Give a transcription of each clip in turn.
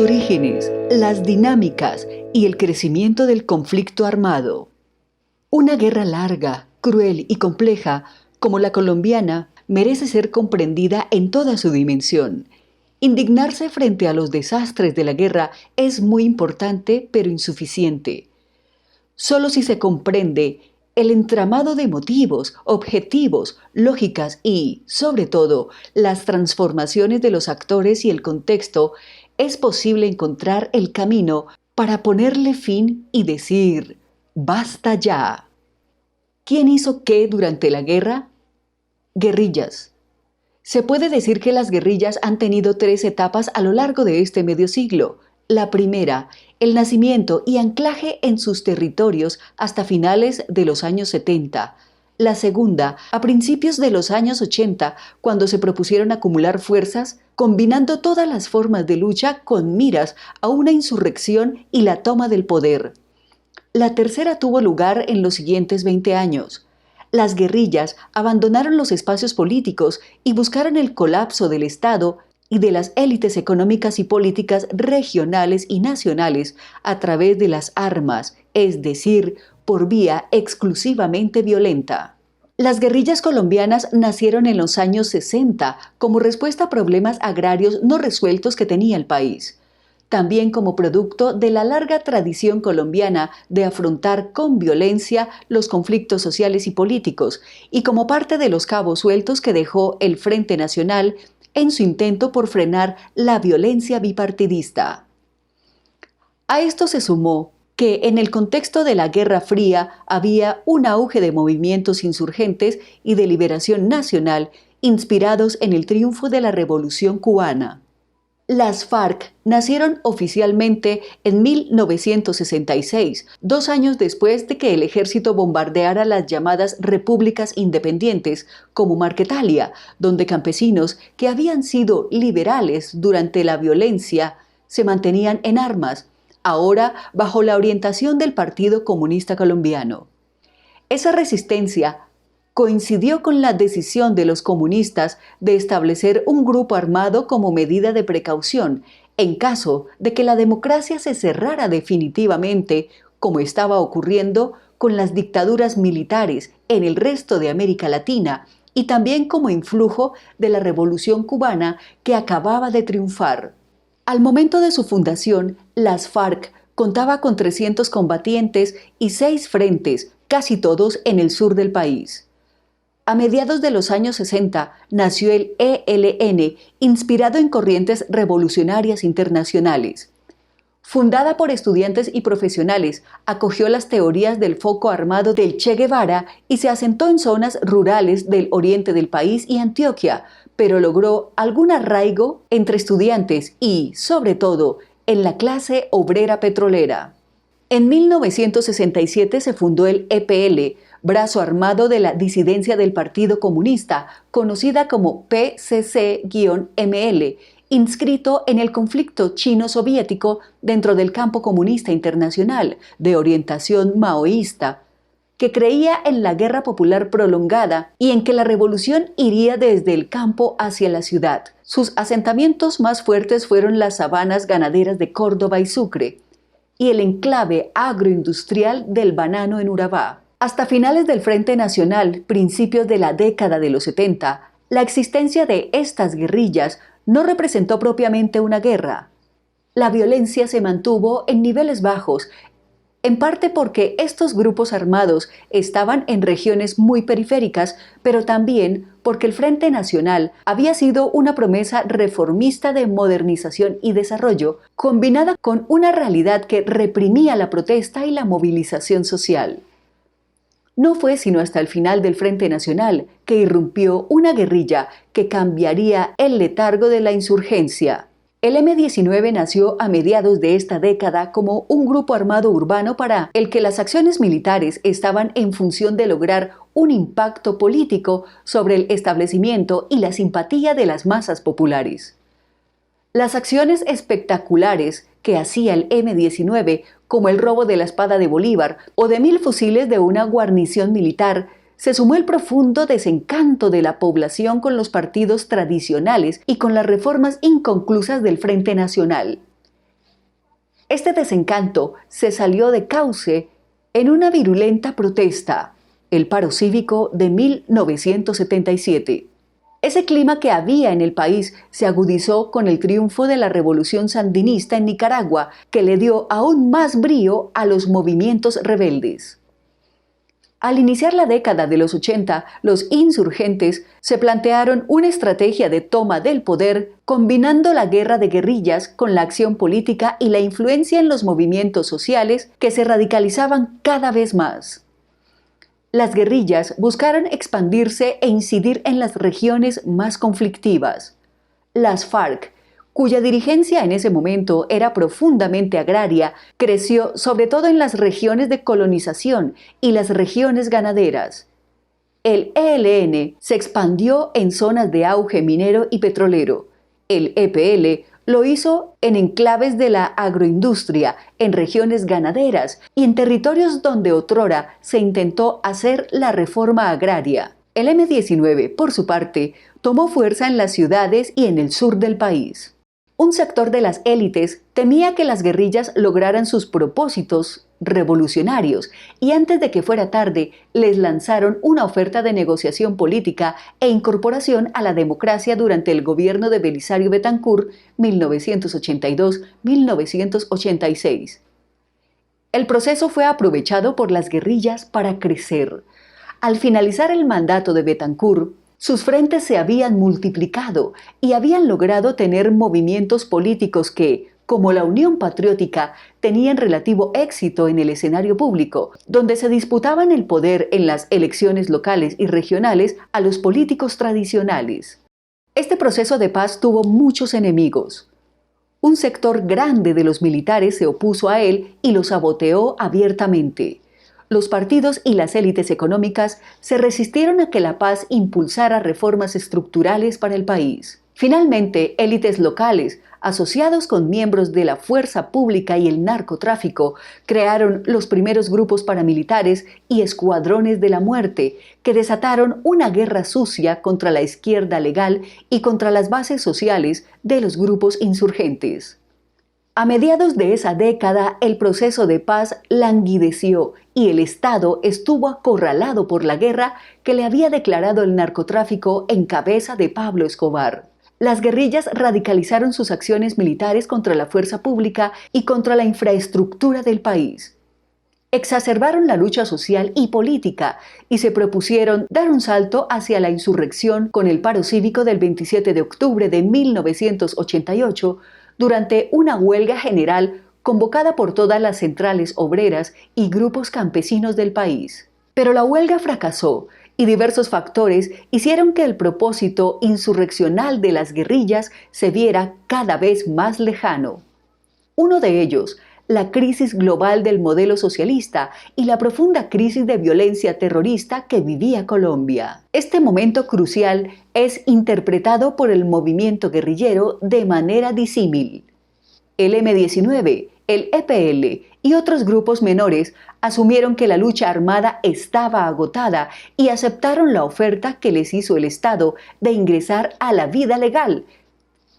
orígenes, las dinámicas y el crecimiento del conflicto armado. Una guerra larga, cruel y compleja como la colombiana merece ser comprendida en toda su dimensión. Indignarse frente a los desastres de la guerra es muy importante, pero insuficiente. Solo si se comprende el entramado de motivos, objetivos, lógicas y, sobre todo, las transformaciones de los actores y el contexto, es posible encontrar el camino para ponerle fin y decir, ¡basta ya! ¿Quién hizo qué durante la guerra? Guerrillas. Se puede decir que las guerrillas han tenido 3 etapas a lo largo de este medio siglo. La primera, el nacimiento y anclaje en sus territorios hasta finales de los años 70. La segunda, a principios de los años 80, cuando se propusieron acumular fuerzas, combinando todas las formas de lucha con miras a una insurrección y la toma del poder. La tercera tuvo lugar en los siguientes 20 años. Las guerrillas abandonaron los espacios políticos y buscaron el colapso del Estado y de las élites económicas y políticas regionales y nacionales a través de las armas, es decir, por vía exclusivamente violenta. Las guerrillas colombianas nacieron en los años 60 como respuesta a problemas agrarios no resueltos que tenía el país. También como producto de la larga tradición colombiana de afrontar con violencia los conflictos sociales y políticos, y como parte de los cabos sueltos que dejó el Frente Nacional en su intento por frenar la violencia bipartidista. A esto se sumó que en el contexto de la Guerra Fría había un auge de movimientos insurgentes y de liberación nacional inspirados en el triunfo de la Revolución cubana. Las FARC nacieron oficialmente en 1966, 2 años después de que el ejército bombardeara las llamadas repúblicas independientes, como Marquetalia, donde campesinos que habían sido liberales durante la violencia se mantenían en armas, ahora bajo la orientación del Partido Comunista Colombiano. Esa resistencia coincidió con la decisión de los comunistas de establecer un grupo armado como medida de precaución en caso de que la democracia se cerrara definitivamente, como estaba ocurriendo con las dictaduras militares en el resto de América Latina y también como influjo de la Revolución cubana que acababa de triunfar. Al momento de su fundación, las FARC contaba con 300 combatientes y 6 frentes, casi todos en el sur del país. A mediados de los años 60 nació el ELN, inspirado en corrientes revolucionarias internacionales. Fundada por estudiantes y profesionales, acogió las teorías del foco armado del Che Guevara y se asentó en zonas rurales del oriente del país y Antioquia, pero logró algún arraigo entre estudiantes y, sobre todo, en la clase obrera petrolera. En 1967 se fundó el EPL, brazo armado de la disidencia del Partido Comunista, conocida como PCC-ML, inscrito en el conflicto chino-soviético dentro del campo comunista internacional, de orientación maoísta, que creía en la guerra popular prolongada y en que la revolución iría desde el campo hacia la ciudad. Sus asentamientos más fuertes fueron las sabanas ganaderas de Córdoba y Sucre, y el enclave agroindustrial del Banano en Urabá. Hasta finales del Frente Nacional, principios de la década de los 70, la existencia de estas guerrillas no representó propiamente una guerra. La violencia se mantuvo en niveles bajos, en parte porque estos grupos armados estaban en regiones muy periféricas, pero también porque el Frente Nacional había sido una promesa reformista de modernización y desarrollo, combinada con una realidad que reprimía la protesta y la movilización social. No fue sino hasta el final del Frente Nacional que irrumpió una guerrilla que cambiaría el letargo de la insurgencia. El M-19 nació a mediados de esta década como un grupo armado urbano para el que las acciones militares estaban en función de lograr un impacto político sobre el establecimiento y la simpatía de las masas populares. Las acciones espectaculares que hacía el M-19, como el robo de la espada de Bolívar o de 1000 fusiles de una guarnición militar, se sumó el profundo desencanto de la población con los partidos tradicionales y con las reformas inconclusas del Frente Nacional. Este desencanto se salió de cauce en una virulenta protesta, el paro cívico de 1977. Ese clima que había en el país se agudizó con el triunfo de la revolución sandinista en Nicaragua, que le dio aún más brío a los movimientos rebeldes. Al iniciar la década de los 80, los insurgentes se plantearon una estrategia de toma del poder, combinando la guerra de guerrillas con la acción política y la influencia en los movimientos sociales que se radicalizaban cada vez más. Las guerrillas buscaron expandirse e incidir en las regiones más conflictivas. Las FARC, cuya dirigencia en ese momento era profundamente agraria, creció sobre todo en las regiones de colonización y las regiones ganaderas. El ELN se expandió en zonas de auge minero y petrolero. El EPL lo hizo en enclaves de la agroindustria, en regiones ganaderas y en territorios donde otrora se intentó hacer la reforma agraria. El M-19, por su parte, tomó fuerza en las ciudades y en el sur del país. Un sector de las élites temía que las guerrillas lograran sus propósitos revolucionarios y antes de que fuera tarde les lanzaron una oferta de negociación política e incorporación a la democracia durante el gobierno de Belisario Betancur 1982-1986. El proceso fue aprovechado por las guerrillas para crecer. Al finalizar el mandato de Betancur, sus frentes se habían multiplicado y habían logrado tener movimientos políticos que, como la Unión Patriótica, tenían relativo éxito en el escenario público, donde se disputaban el poder en las elecciones locales y regionales a los políticos tradicionales. Este proceso de paz tuvo muchos enemigos. Un sector grande de los militares se opuso a él y lo saboteó abiertamente. Los partidos y las élites económicas se resistieron a que la paz impulsara reformas estructurales para el país. Finalmente, élites locales, asociados con miembros de la fuerza pública y el narcotráfico, crearon los primeros grupos paramilitares y escuadrones de la muerte, que desataron una guerra sucia contra la izquierda legal y contra las bases sociales de los grupos insurgentes. A mediados de esa década, el proceso de paz languideció y el Estado estuvo acorralado por la guerra que le había declarado el narcotráfico en cabeza de Pablo Escobar. Las guerrillas radicalizaron sus acciones militares contra la fuerza pública y contra la infraestructura del país. Exacerbaron la lucha social y política y se propusieron dar un salto hacia la insurrección con el paro cívico del 27 de octubre de 1988, durante una huelga general convocada por todas las centrales obreras y grupos campesinos del país. Pero la huelga fracasó y diversos factores hicieron que el propósito insurreccional de las guerrillas se viera cada vez más lejano. Uno de ellos, la crisis global del modelo socialista y la profunda crisis de violencia terrorista que vivía Colombia. Este momento crucial es interpretado por el movimiento guerrillero de manera disímil. El M-19, el EPL y otros grupos menores asumieron que la lucha armada estaba agotada y aceptaron la oferta que les hizo el Estado de ingresar a la vida legal,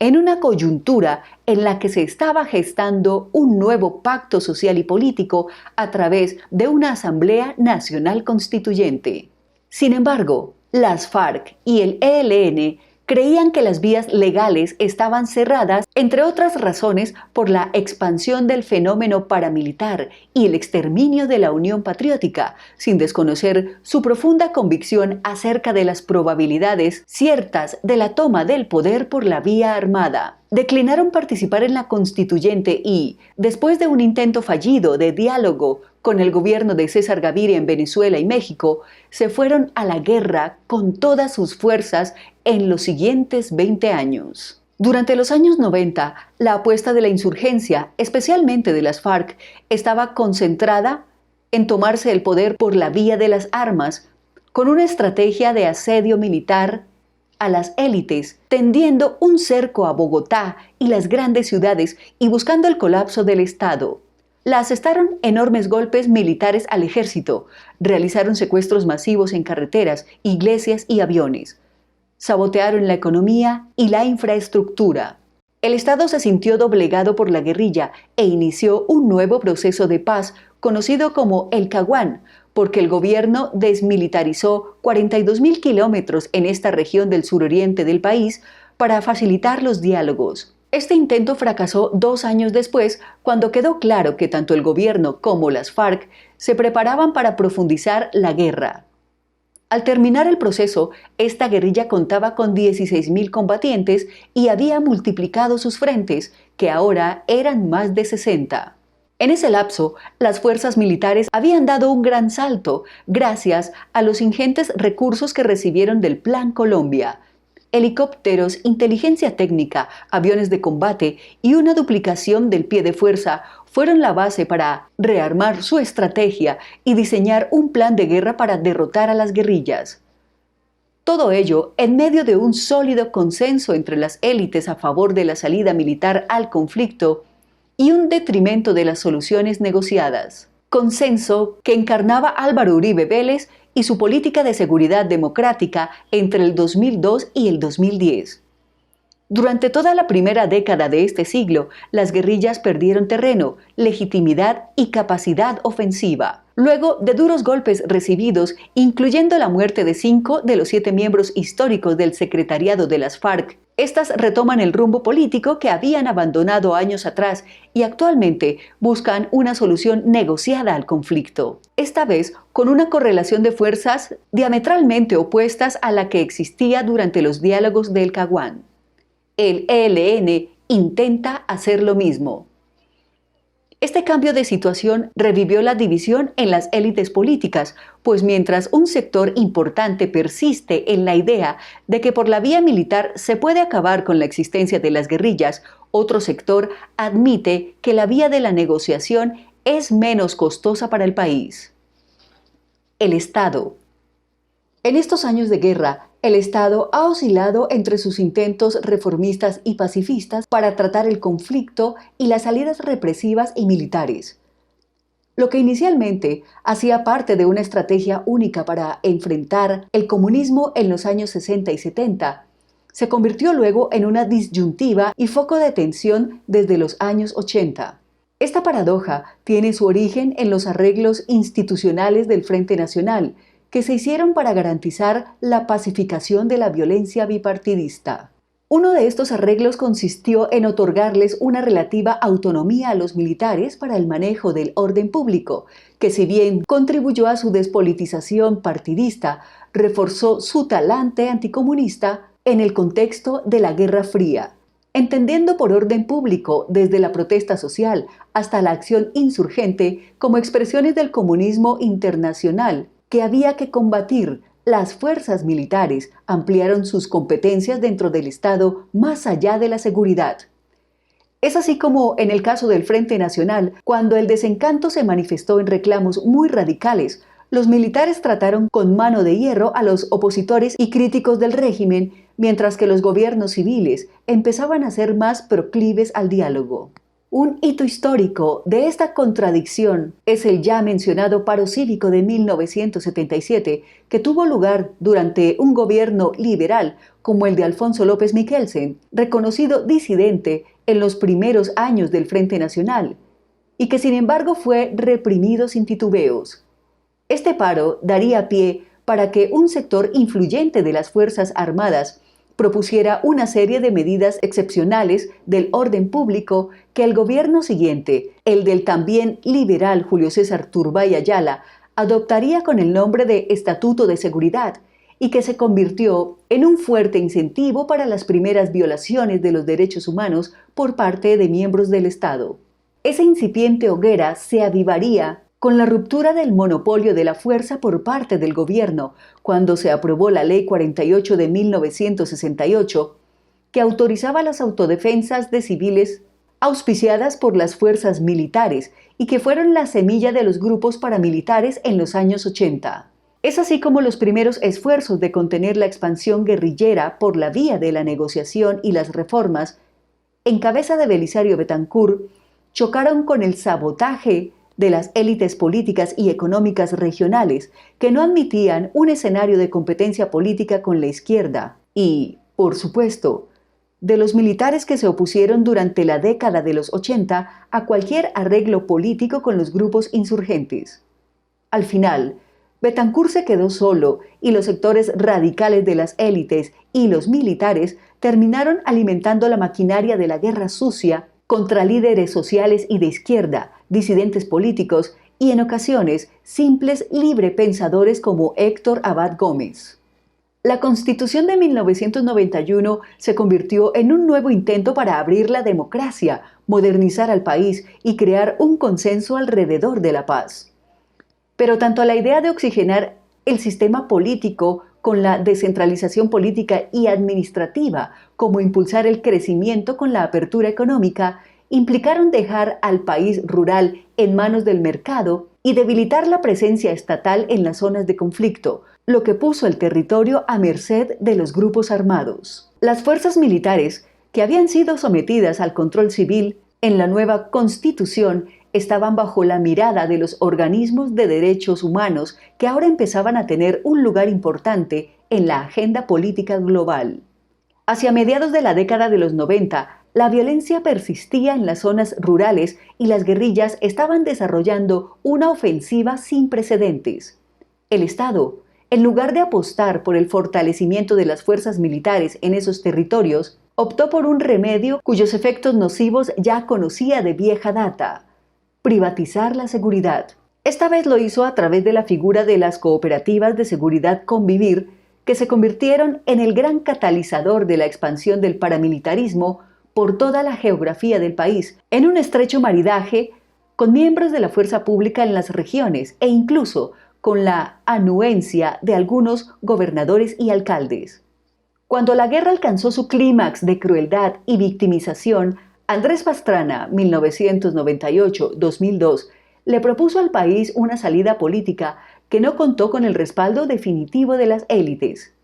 en una coyuntura en la que se estaba gestando un nuevo pacto social y político a través de una Asamblea Nacional Constituyente. Sin embargo, las FARC y el ELN creían que las vías legales estaban cerradas, entre otras razones, por la expansión del fenómeno paramilitar y el exterminio de la Unión Patriótica, sin desconocer su profunda convicción acerca de las probabilidades ciertas de la toma del poder por la vía armada. Declinaron participar en la constituyente y, después de un intento fallido de diálogo con el gobierno de César Gaviria en Venezuela y México, se fueron a la guerra con todas sus fuerzas en los siguientes 20 años. Durante los años 90, la apuesta de la insurgencia, especialmente de las FARC, estaba concentrada en tomarse el poder por la vía de las armas, con una estrategia de asedio militar a las élites, tendiendo un cerco a Bogotá y las grandes ciudades y buscando el colapso del Estado. La asestaron enormes golpes militares al ejército, realizaron secuestros masivos en carreteras, iglesias y aviones. Sabotearon la economía y la infraestructura. El Estado se sintió doblegado por la guerrilla e inició un nuevo proceso de paz conocido como el Caguán, porque el gobierno desmilitarizó 42.000 kilómetros en esta región del suroriente del país para facilitar los diálogos. Este intento fracasó 2 años después, cuando quedó claro que tanto el gobierno como las FARC se preparaban para profundizar la guerra. Al terminar el proceso, esta guerrilla contaba con 16.000 combatientes y había multiplicado sus frentes, que ahora eran más de 60. En ese lapso, las fuerzas militares habían dado un gran salto gracias a los ingentes recursos que recibieron del Plan Colombia: helicópteros, inteligencia técnica, aviones de combate y una duplicación del pie de fuerza fueron la base para rearmar su estrategia y diseñar un plan de guerra para derrotar a las guerrillas. Todo ello en medio de un sólido consenso entre las élites a favor de la salida militar al conflicto y un detrimento de las soluciones negociadas. Consenso que encarnaba Álvaro Uribe Vélez y su política de seguridad democrática entre el 2002 y el 2010. Durante toda la primera década de este siglo, las guerrillas perdieron terreno, legitimidad y capacidad ofensiva. Luego de duros golpes recibidos, incluyendo la muerte de 5 de los 7 miembros históricos del secretariado de las FARC, estas retoman el rumbo político que habían abandonado años atrás y actualmente buscan una solución negociada al conflicto. Esta vez con una correlación de fuerzas diametralmente opuestas a la que existía durante los diálogos del Caguán. El ELN intenta hacer lo mismo. Este cambio de situación revivió la división en las élites políticas, pues mientras un sector importante persiste en la idea de que por la vía militar se puede acabar con la existencia de las guerrillas, otro sector admite que la vía de la negociación es menos costosa para el país. El Estado. En estos años de guerra, el Estado ha oscilado entre sus intentos reformistas y pacifistas para tratar el conflicto y las salidas represivas y militares. Lo que inicialmente hacía parte de una estrategia única para enfrentar el comunismo en los años 60 y 70, se convirtió luego en una disyuntiva y foco de tensión desde los años 80. Esta paradoja tiene su origen en los arreglos institucionales del Frente Nacional, que se hicieron para garantizar la pacificación de la violencia bipartidista. Uno de estos arreglos consistió en otorgarles una relativa autonomía a los militares para el manejo del orden público, que si bien contribuyó a su despolitización partidista, reforzó su talante anticomunista en el contexto de la Guerra Fría. Entendiendo por orden público desde la protesta social hasta la acción insurgente como expresiones del comunismo internacional que había que combatir, las fuerzas militares ampliaron sus competencias dentro del Estado más allá de la seguridad. Es así como en el caso del Frente Nacional, cuando el desencanto se manifestó en reclamos muy radicales, los militares trataron con mano de hierro a los opositores y críticos del régimen, mientras que los gobiernos civiles empezaban a ser más proclives al diálogo. Un hito histórico de esta contradicción es el ya mencionado paro cívico de 1977, que tuvo lugar durante un gobierno liberal como el de Alfonso López Miquelsen, reconocido disidente en los primeros años del Frente Nacional, y que sin embargo fue reprimido sin titubeos. Este paro daría pie para que un sector influyente de las Fuerzas Armadas propusiera una serie de medidas excepcionales del orden público que el gobierno siguiente, el del también liberal Julio César Turbay Ayala, adoptaría con el nombre de Estatuto de Seguridad y que se convirtió en un fuerte incentivo para las primeras violaciones de los derechos humanos por parte de miembros del Estado. Esa incipiente hoguera se avivaría con la ruptura del monopolio de la fuerza por parte del gobierno, cuando se aprobó la Ley 48 de 1968, que autorizaba las autodefensas de civiles auspiciadas por las fuerzas militares y que fueron la semilla de los grupos paramilitares en los años 80. Es así como los primeros esfuerzos de contener la expansión guerrillera por la vía de la negociación y las reformas, en cabeza de Belisario Betancur, chocaron con el sabotaje de las élites políticas y económicas regionales que no admitían un escenario de competencia política con la izquierda y, por supuesto, de los militares que se opusieron durante la década de los 80 a cualquier arreglo político con los grupos insurgentes. Al final, Betancur se quedó solo y los sectores radicales de las élites y los militares terminaron alimentando la maquinaria de la guerra sucia contra líderes sociales y de izquierda, disidentes políticos y en ocasiones simples librepensadores como Héctor Abad Gómez. La Constitución de 1991 se convirtió en un nuevo intento para abrir la democracia, modernizar al país y crear un consenso alrededor de la paz. Pero tanto la idea de oxigenar el sistema político con la descentralización política y administrativa, como impulsar el crecimiento con la apertura económica, implicaron dejar al país rural en manos del mercado y debilitar la presencia estatal en las zonas de conflicto, lo que puso el territorio a merced de los grupos armados. Las fuerzas militares, que habían sido sometidas al control civil en la nueva Constitución, estaban bajo la mirada de los organismos de derechos humanos que ahora empezaban a tener un lugar importante en la agenda política global. Hacia mediados de la década de los 90, la violencia persistía en las zonas rurales y las guerrillas estaban desarrollando una ofensiva sin precedentes. El Estado, en lugar de apostar por el fortalecimiento de las fuerzas militares en esos territorios, optó por un remedio cuyos efectos nocivos ya conocía de vieja data: privatizar la seguridad. Esta vez lo hizo a través de la figura de las cooperativas de seguridad Convivir, que se convirtieron en el gran catalizador de la expansión del paramilitarismo por toda la geografía del país, en un estrecho maridaje con miembros de la fuerza pública en las regiones e incluso con la anuencia de algunos gobernadores y alcaldes. Cuando la guerra alcanzó su clímax de crueldad y victimización, Andrés Pastrana, 1998-2002, le propuso al país una salida política que no contó con el respaldo definitivo de las élites.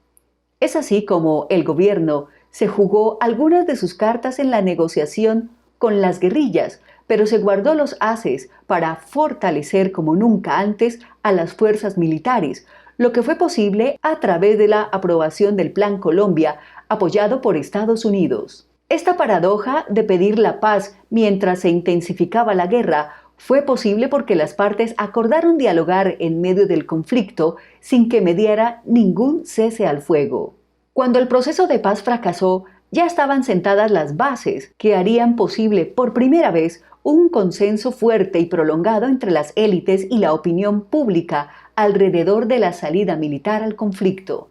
Es así como el gobierno se jugó algunas de sus cartas en la negociación con las guerrillas, pero se guardó los ases para fortalecer como nunca antes a las fuerzas militares, lo que fue posible a través de la aprobación del Plan Colombia, apoyado por Estados Unidos. Esta paradoja de pedir la paz mientras se intensificaba la guerra fue posible porque las partes acordaron dialogar en medio del conflicto sin que mediara ningún cese al fuego. Cuando el proceso de paz fracasó, ya estaban sentadas las bases que harían posible por primera vez un consenso fuerte y prolongado entre las élites y la opinión pública alrededor de la salida militar al conflicto.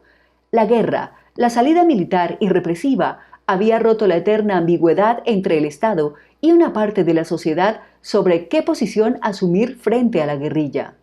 La guerra, la salida militar y represiva, había roto la eterna ambigüedad entre el Estado y una parte de la sociedad sobre qué posición asumir frente a la guerrilla.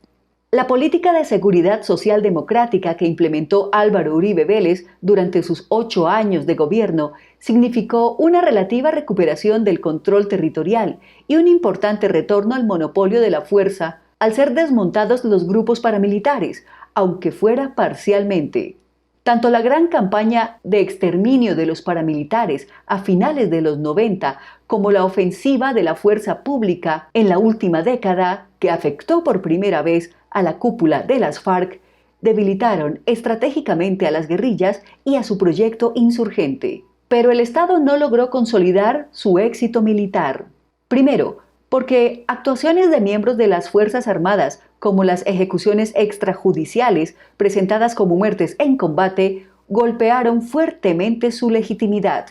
La política de seguridad social democrática que implementó Álvaro Uribe Vélez durante sus 8 años de gobierno significó una relativa recuperación del control territorial y un importante retorno al monopolio de la fuerza al ser desmontados los grupos paramilitares, aunque fuera parcialmente. Tanto la gran campaña de exterminio de los paramilitares a finales de los 90 como la ofensiva de la fuerza pública en la última década, que afectó por primera vez a la cúpula de las FARC, debilitaron estratégicamente a las guerrillas y a su proyecto insurgente. Pero el Estado no logró consolidar su éxito militar. Primero, porque actuaciones de miembros de las Fuerzas Armadas, como las ejecuciones extrajudiciales presentadas como muertes en combate, golpearon fuertemente su legitimidad.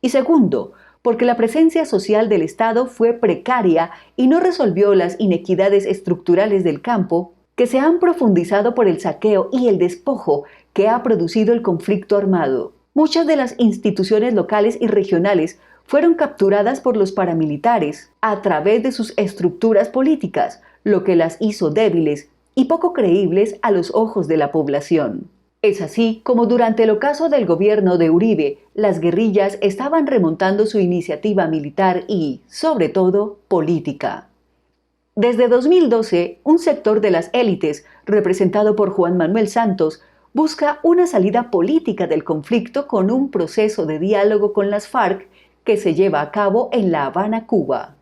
Y segundo, porque la presencia social del Estado fue precaria y no resolvió las inequidades estructurales del campo que se han profundizado por el saqueo y el despojo que ha producido el conflicto armado. Muchas de las instituciones locales y regionales fueron capturadas por los paramilitares a través de sus estructuras políticas, lo que las hizo débiles y poco creíbles a los ojos de la población. Es así como durante el ocaso del gobierno de Uribe, las guerrillas estaban remontando su iniciativa militar y, sobre todo, política. Desde 2012, un sector de las élites, representado por Juan Manuel Santos, busca una salida política del conflicto con un proceso de diálogo con las FARC que se lleva a cabo en La Habana, Cuba.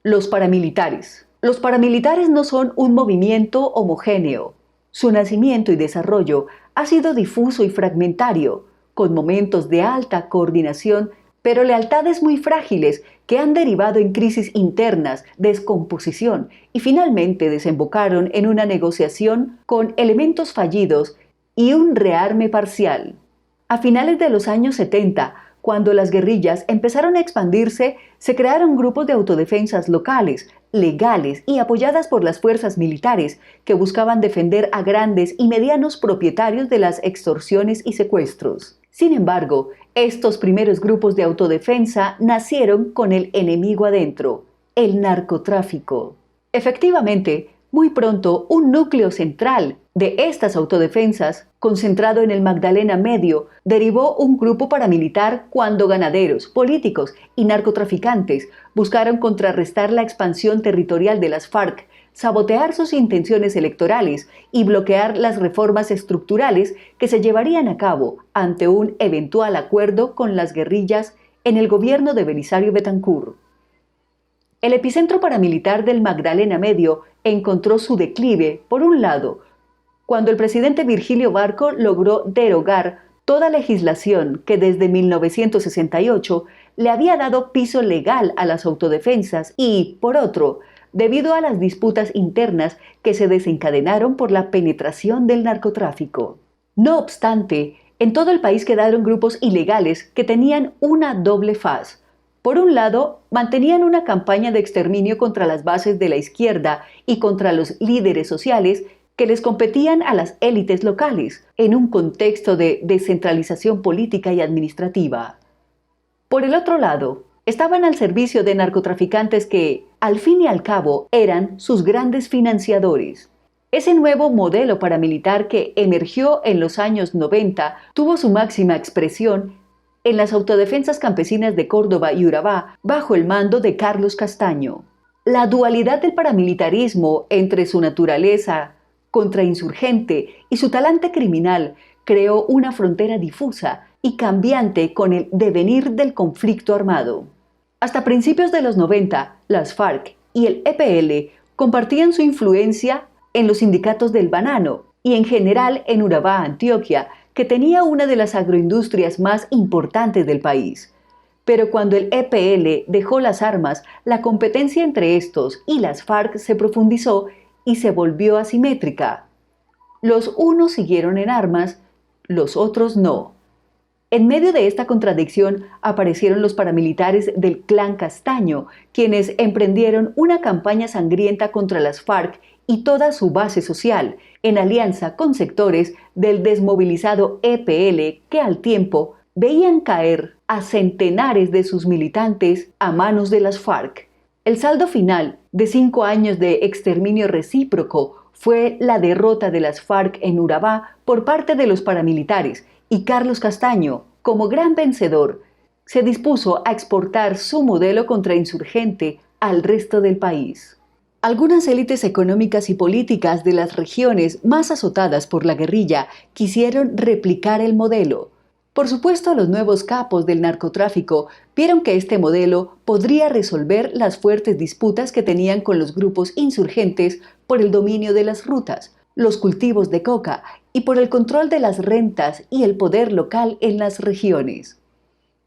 Los paramilitares. Los paramilitares no son un movimiento homogéneo. Su nacimiento y desarrollo ha sido difuso y fragmentario, con momentos de alta coordinación, pero lealtades muy frágiles que han derivado en crisis internas, descomposición y finalmente desembocaron en una negociación con elementos fallidos y un rearme parcial. A finales de los años 70, cuando las guerrillas empezaron a expandirse, se crearon grupos de autodefensas locales, legales y apoyadas por las fuerzas militares que buscaban defender a grandes y medianos propietarios de las extorsiones y secuestros. Sin embargo, estos primeros grupos de autodefensa nacieron con el enemigo adentro, el narcotráfico. Efectivamente, muy pronto un núcleo central de estas autodefensas, concentrado en el Magdalena Medio, derivó un grupo paramilitar cuando ganaderos, políticos y narcotraficantes buscaron contrarrestar la expansión territorial de las FARC, sabotear sus intenciones electorales y bloquear las reformas estructurales que se llevarían a cabo ante un eventual acuerdo con las guerrillas en el gobierno de Belisario Betancur. El epicentro paramilitar del Magdalena Medio encontró su declive, por un lado, cuando el presidente Virgilio Barco logró derogar toda legislación que desde 1968 le había dado piso legal a las autodefensas y, por otro, debido a las disputas internas que se desencadenaron por la penetración del narcotráfico. No obstante, en todo el país quedaron grupos ilegales que tenían una doble faz. Por un lado, mantenían una campaña de exterminio contra las bases de la izquierda y contra los líderes sociales que les competían a las élites locales, en un contexto de descentralización política y administrativa. Por el otro lado, estaban al servicio de narcotraficantes que, al fin y al cabo, eran sus grandes financiadores. Ese nuevo modelo paramilitar que emergió en los años 90 tuvo su máxima expresión en las autodefensas campesinas de Córdoba y Urabá, bajo el mando de Carlos Castaño. La dualidad del paramilitarismo entre su naturaleza contrainsurgente y su talante criminal creó una frontera difusa y cambiante con el devenir del conflicto armado. Hasta principios de los 90, las FARC y el EPL compartían su influencia en los sindicatos del banano y en general en Urabá, Antioquia, que tenía una de las agroindustrias más importantes del país. Pero cuando el EPL dejó las armas, la competencia entre estos y las FARC se profundizó y se volvió asimétrica. Los unos siguieron en armas, los otros no. En medio de esta contradicción aparecieron los paramilitares del Clan Castaño, quienes emprendieron una campaña sangrienta contra las FARC y toda su base social, en alianza con sectores del desmovilizado EPL que al tiempo veían caer a centenares de sus militantes a manos de las FARC. El saldo final de 5 años de exterminio recíproco fue la derrota de las FARC en Urabá por parte de los paramilitares y Carlos Castaño, como gran vencedor, se dispuso a exportar su modelo contrainsurgente al resto del país. Algunas élites económicas y políticas de las regiones más azotadas por la guerrilla quisieron replicar el modelo. Por supuesto, los nuevos capos del narcotráfico vieron que este modelo podría resolver las fuertes disputas que tenían con los grupos insurgentes por el dominio de las rutas, los cultivos de coca y por el control de las rentas y el poder local en las regiones.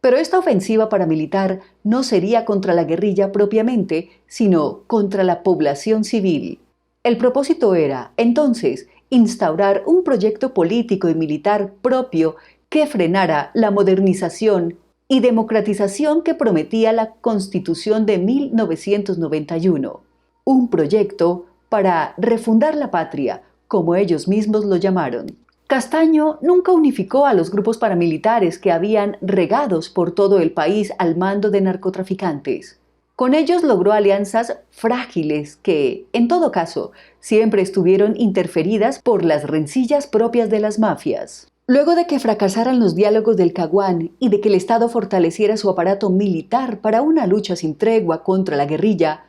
Pero esta ofensiva paramilitar no sería contra la guerrilla propiamente, sino contra la población civil. El propósito era, entonces, instaurar un proyecto político y militar propio que frenara la modernización y democratización que prometía la Constitución de 1991. Un proyecto para refundar la patria, como ellos mismos lo llamaron. Castaño nunca unificó a los grupos paramilitares que habían regados por todo el país al mando de narcotraficantes. Con ellos logró alianzas frágiles que, en todo caso, siempre estuvieron interferidas por las rencillas propias de las mafias. Luego de que fracasaran los diálogos del Caguán y de que el Estado fortaleciera su aparato militar para una lucha sin tregua contra la guerrilla,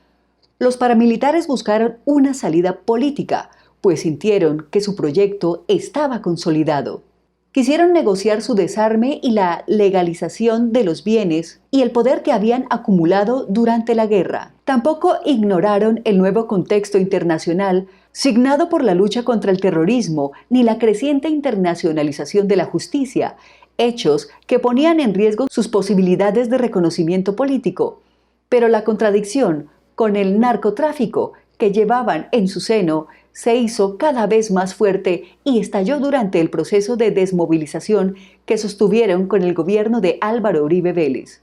los paramilitares buscaron una salida política, pues sintieron que su proyecto estaba consolidado. Quisieron negociar su desarme y la legalización de los bienes y el poder que habían acumulado durante la guerra. Tampoco ignoraron el nuevo contexto internacional signado por la lucha contra el terrorismo ni la creciente internacionalización de la justicia, hechos que ponían en riesgo sus posibilidades de reconocimiento político. Pero la contradicción con el narcotráfico que llevaban en su seno se hizo cada vez más fuerte y estalló durante el proceso de desmovilización que sostuvieron con el gobierno de Álvaro Uribe Vélez.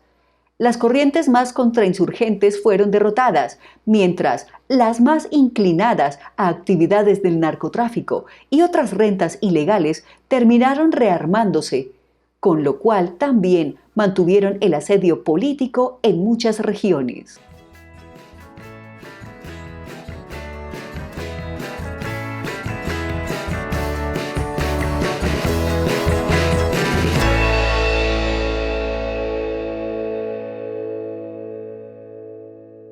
Las corrientes más contrainsurgentes fueron derrotadas, mientras las más inclinadas a actividades del narcotráfico y otras rentas ilegales terminaron rearmándose, con lo cual también mantuvieron el asedio político en muchas regiones.